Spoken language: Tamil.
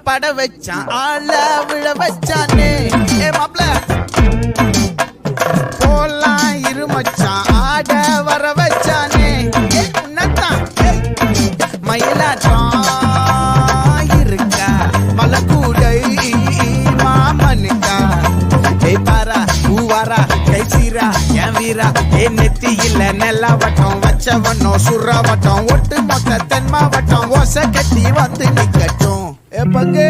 பட வச்சான் ஆள விழ வச்சானே ஏ மாப்ள போலாம் இருமச்சான் ஆட வர வச்சானே உன்னத்தான் மயிலாட்டம் இருக்கா மலக்கூடை மாமனுக்கா ஏய் பாரா பூவாரா கை சீரா என் வீரா ஏ நெத்தி இல்ல நெல்லா வட்டம் வச்சவனும் சுறா வட்டம் ஒட்டு மொத்த தென் மாவட்டம் ஓசை கட்டி வந்து நிக்கட்டும் ஏ பங்கே